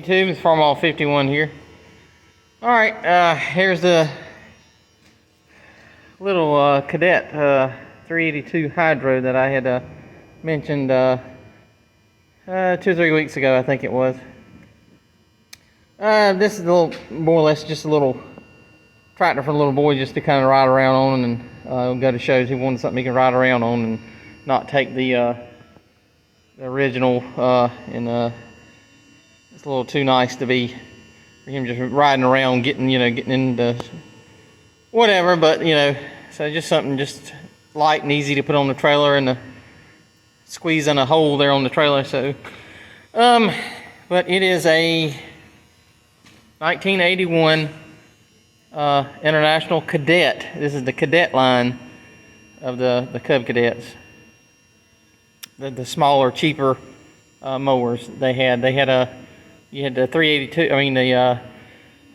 YouTube, it's Farmall 51 here. Alright, here's the little Cadet 382 Hydro that I had mentioned 2 or 3 weeks ago, I think it was. This is a little, more or less just a little tractor for a little boy just to kind of ride around on and go to shows. He wanted something he can ride around on and not take the original it's a little too nice to be for him just riding around getting into whatever, but so just something just light and easy to put on the trailer and squeeze in a hole there on the trailer. So but it is a 1981 International Cadet. This is the Cadet line of the Cub Cadets. The smaller, cheaper mowers they had. You had the 382. I mean the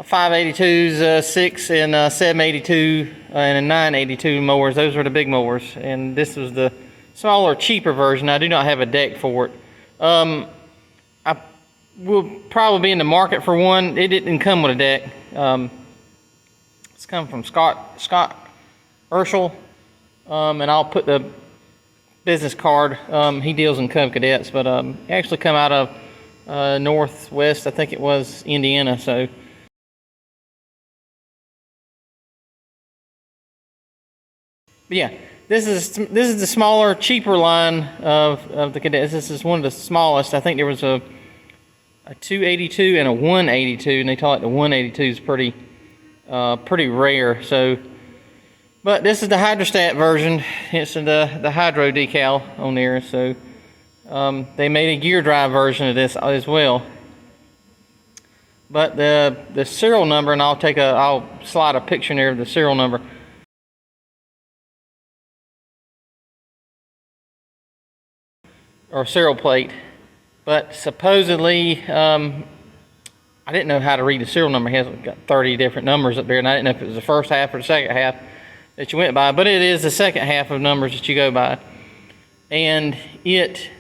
582s, 6 and 782 and a 982 mowers. Those were the big mowers, and this was the smaller, cheaper version. I do not have a deck for it. I will probably be in the market for one. It didn't come with a deck. It's come from Scott Urschel, and I'll put the business card. He deals in Cub Cadets, but actually come out of Northwest, I think it was Indiana. So but yeah, this is the smaller, cheaper line of the Cadets. This is one of the smallest. I think there was a 282 and a 182, and they thought the 182 is pretty rare. So, but this is the hydrostat version. It's the hydro decal on there. So they made a gear drive version of this as well. But the serial number, and I'll slide a picture in there of the serial number. Or serial plate. But supposedly, I didn't know how to read the serial number. It has got 30 different numbers up there, and I didn't know if it was the first half or the second half that you went by, but it is the second half of numbers that you go by. And it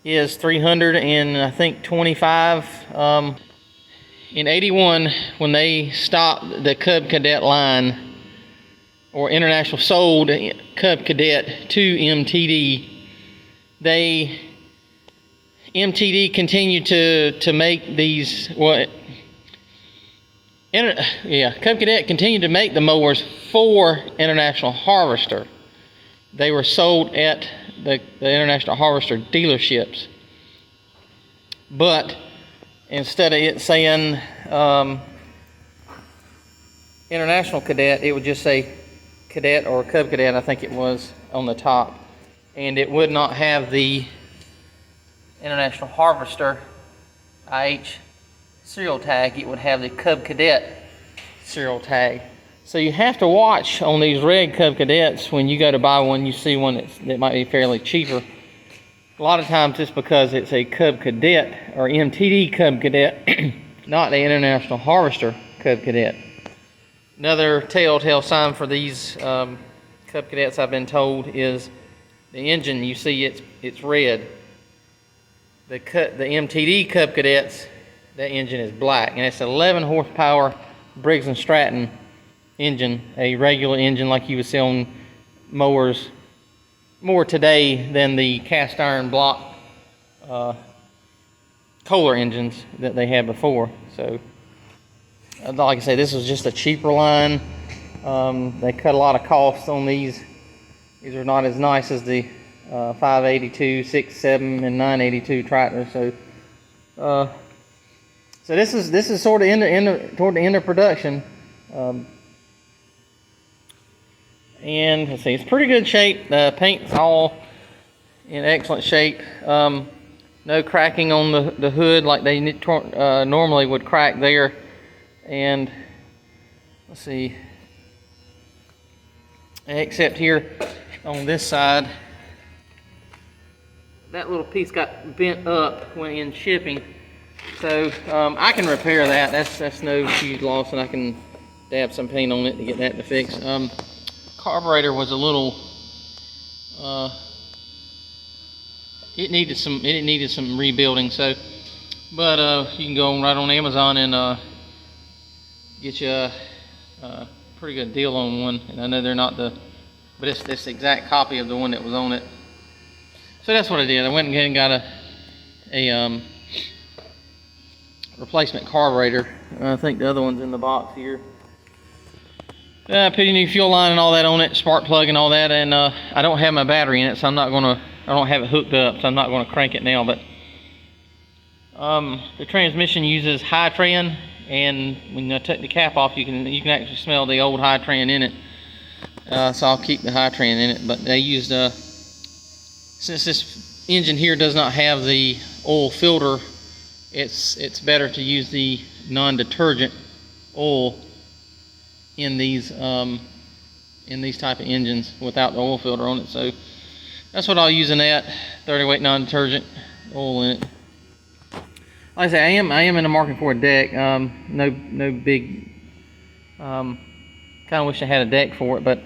is 325. In 81, when they stopped the Cub Cadet line, or International sold Cub Cadet to MTD, MTD continued to make these, Cub Cadet continued to make the mowers for International Harvester. They were sold at the International Harvester dealerships. But instead of it saying International Cadet, it would just say Cadet or Cub Cadet, I think it was, on the top. And it would not have the International Harvester IH serial tag. It would have the Cub Cadet serial tag. So you have to watch on these red Cub Cadets when you go to buy one. You see one that might be fairly cheaper. A lot of times it's because it's a Cub Cadet or MTD Cub Cadet, not the International Harvester Cub Cadet. Another telltale sign for these Cub Cadets, I've been told, is the engine. You see it's red. The MTD Cub Cadets, that engine is black, and it's an 11 horsepower Briggs & Stratton engine, a regular engine like you would see on mowers more today than the cast iron block Kohler engines that they had before. So like I say, this was just a cheaper line. They cut a lot of costs on these. These are not as nice as the 582, 6, 7, and 982 tractors. So, so this is sort of toward the end of production. And let's see, it's pretty good shape. The paint's all in excellent shape. No cracking on the hood like they normally would crack there. And let's see, except here on this side, that little piece got bent up when in shipping. So I can repair that. That's no huge loss, and I can dab some paint on it to get that to fix. Carburetor was a little it needed some rebuilding, so But you can go right on Amazon and get you a pretty good deal on one. And I know they're not but it's this exact copy of the one that was on it. So that's what I did. I went and got a replacement carburetor. I think the other one's in the box here. Put a new fuel line and all that on it, spark plug and all that, and I don't have my battery in it, so I don't have it hooked up, so I'm not gonna crank it now. But the transmission uses high tran, and when I take the cap off, you can actually smell the old high tran in it. So I'll keep the high tran in it. But they used since this engine here does not have the oil filter, it's better to use the non-detergent oil in these type of engines without the oil filter on it. So that's what I'll use in that 30 weight non-detergent oil in it. Like I say, I am in the market for a deck. No big. Kind of wish I had a deck for it, but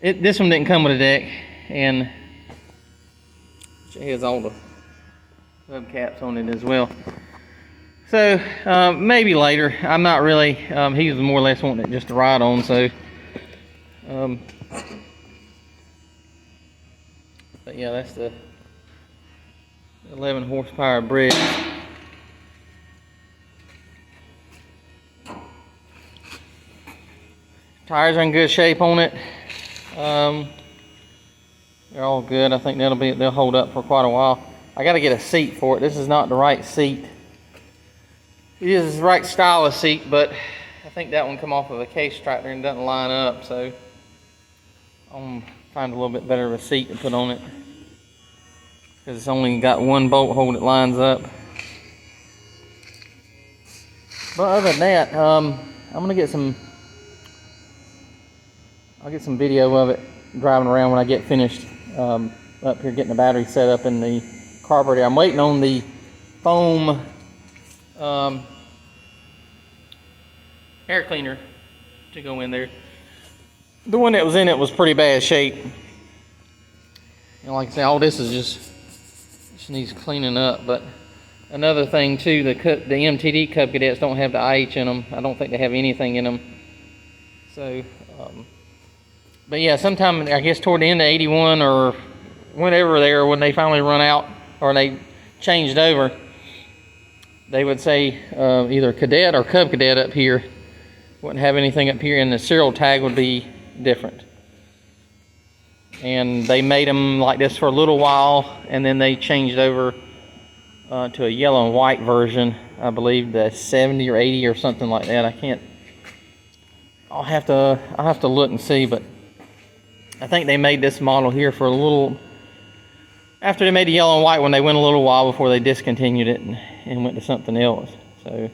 this one didn't come with a deck, and it has all the hubcaps on it as well. So maybe later. I'm not really. He was more or less wanting it just to ride on. So, but yeah, that's the 11 horsepower bridge. Tires are in good shape on it. They're all good. I think they'll hold up for quite a while. I got to get a seat for it. This is not the right seat. It is the right style of seat, but I think that one come off of a case tractor and doesn't line up, so I'm find a little bit better of a seat to put on it, because it's only got one bolt hole that lines up. But other than that, I'm gonna get I'll get some video of it driving around when I get finished up here getting the battery set up in the carburetor. I'm waiting on the foam air cleaner to go in there. The one that was in it was pretty bad shape. And like I say, all this is just needs cleaning up. But another thing too, the MTD Cub Cadets don't have the IH in them. I don't think they have anything in them. So, but yeah, sometime I guess toward the end of '81 or whenever there, when they finally run out or they changed over, they would say either Cadet or Cub Cadet up here. Wouldn't have anything up here, and the serial tag would be different. And they made them like this for a little while, and then they changed over to a yellow and white version. I believe the 70 or 80 or something like that. I can't. I'll have to look and see, but I think they made this model here for a little. After they made the yellow and white one, they went a little while before they discontinued it and went to something else. So,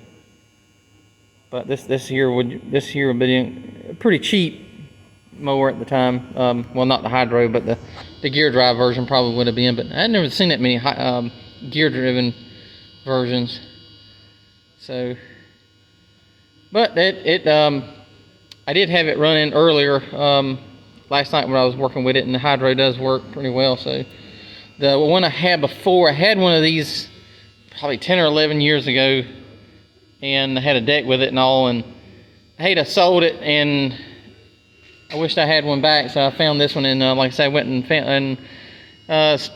but this here would be a pretty cheap mower at the time. Well, not the hydro, but the gear drive version probably would have been. But I'd never seen that many gear driven versions. So, but I did have it running earlier last night when I was working with it, and the hydro does work pretty well. So the one I had before, I had one of these probably 10 or 11 years ago, and I had a deck with it and all, and I hate I sold it, and I wished I had one back, so I found this one, and like I said, I went and found, and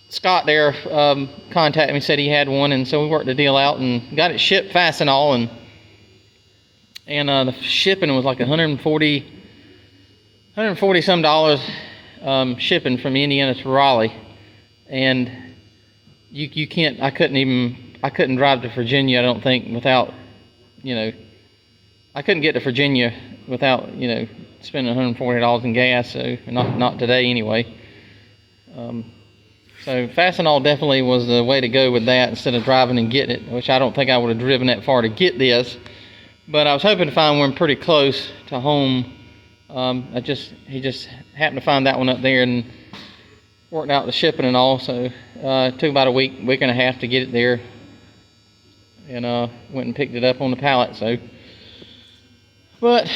Scott there contacted me, said he had one, and so we worked the deal out and got it shipped fast and all, and the shipping was like 140 some dollars shipping from Indiana to Raleigh, and you can't, I couldn't drive to Virginia, I don't think, without, I couldn't get to Virginia without, spending $140 in gas, so not today anyway. So Fastenal definitely was the way to go with that instead of driving and getting it, which I don't think I would have driven that far to get this, but I was hoping to find one pretty close to home. He just happened to find that one up there and worked out the shipping and all, so it took about a week and a half to get it there, and went and picked it up on the pallet. So, but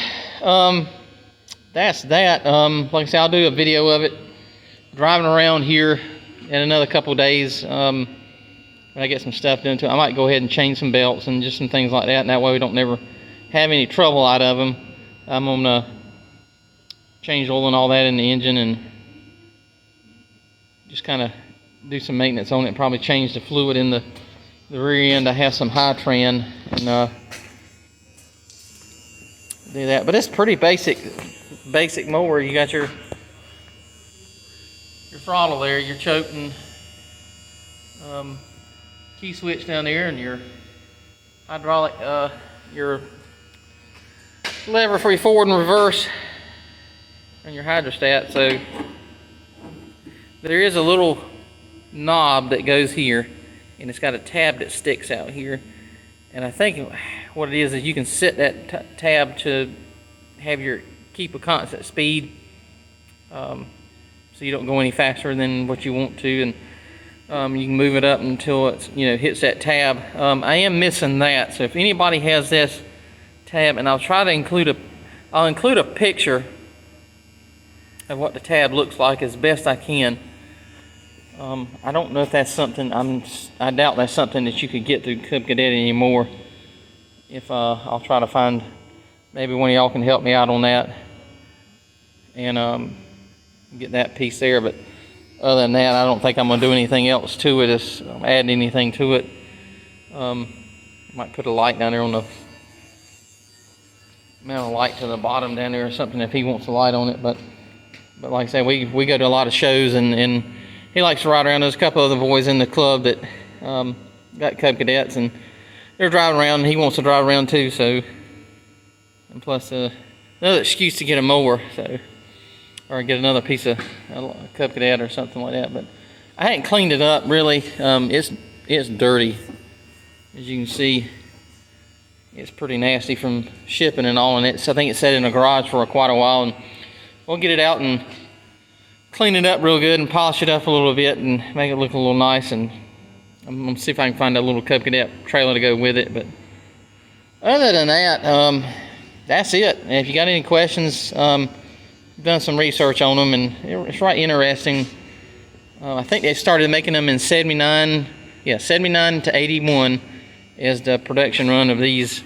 that's that. Like I said, I'll do a video of it driving around here in another couple of days. when I get some stuff done to it. I might go ahead and change some belts and just some things like that, and that way we don't never have any trouble out of them. I'm gonna change oil and all that in the engine and just kind of do some maintenance on it. Probably change the fluid in the rear end. I have some high trend and do that. But it's pretty basic mower. You got your throttle there, your choke and key switch down there, and your hydraulic, your lever for your forward and reverse, and your hydrostat. So there is a little knob that goes here, and it's got a tab that sticks out here. And I think what it is you can set that tab to have keep a constant speed, so you don't go any faster than what you want to, and you can move it up until it's hits that tab. I am missing that, so if anybody has this tab, and I'll try to include a picture of what the tab looks like as best I can. I don't know if that's something, I doubt that's something that you could get through Cub Cadet anymore. If I'll try to find, maybe one of y'all can help me out on that and get that piece there. But other than that, I don't think I'm gonna do anything else to it, add anything to it. Might put a light down there on the, mount a light to the bottom down there or something if he wants a light on it. But like I said, we go to a lot of shows, and he likes to ride around. There's a couple other boys in the club that got Cub Cadets, and they're driving around, and he wants to drive around too. So, and plus another excuse to get a mower, so, or get another piece of Cub Cadet or something like that. But I hadn't cleaned it up really. It's dirty, as you can see. It's pretty nasty from shipping and all, and I think it's sat in the garage for quite a while, and we'll get it out and clean it up real good and polish it up a little bit and make it look a little nice. And I'm gonna see if I can find a little Cub Cadet trailer to go with it. But other than that, that's it. And if you got any questions, done some research on them, and it's right interesting. I think they started making them in 79 to 81 is the production run of these,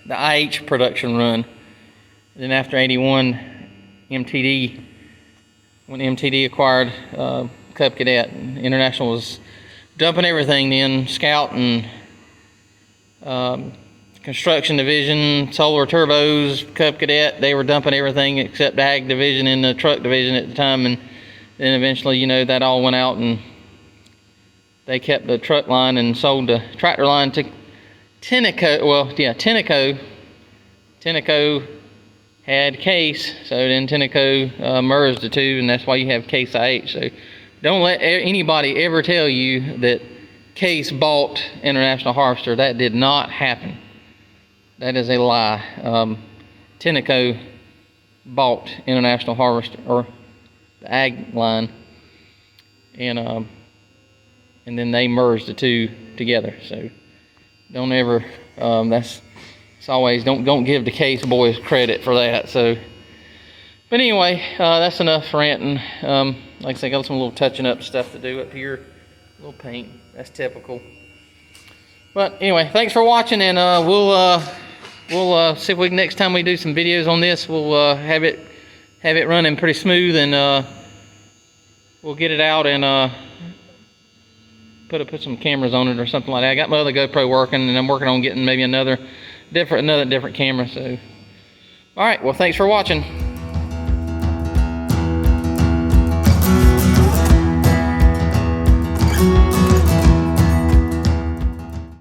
the IH production run. Then after 81, MTD, when MTD acquired Cub Cadet, International was dumping everything then. Scout and construction division, solar turbos, Cub Cadet, they were dumping everything except the ag division and the truck division at the time. And then eventually, that all went out, and they kept the truck line and sold the tractor line to Tenneco. Well, yeah, Tenneco had Case, so then Tenneco merged the two, and that's why you have Case IH. So don't let anybody ever tell you that Case bought International Harvester. That did not happen. That is a lie. Tenneco bought International Harvester, or the ag line, and then they merged the two together. So don't ever, it's always, don't give the Case boys credit for that. So, but anyway, that's enough ranting. Like I said, got some little touching up stuff to do up here. A little paint, that's typical. But anyway, thanks for watching, and we'll see if we can, next time we do some videos on this, we'll have it running pretty smooth, and we'll get it out and put some cameras on it or something like that. I got my other GoPro working, and I'm working on getting maybe another different camera. So, all right, well, thanks for watching.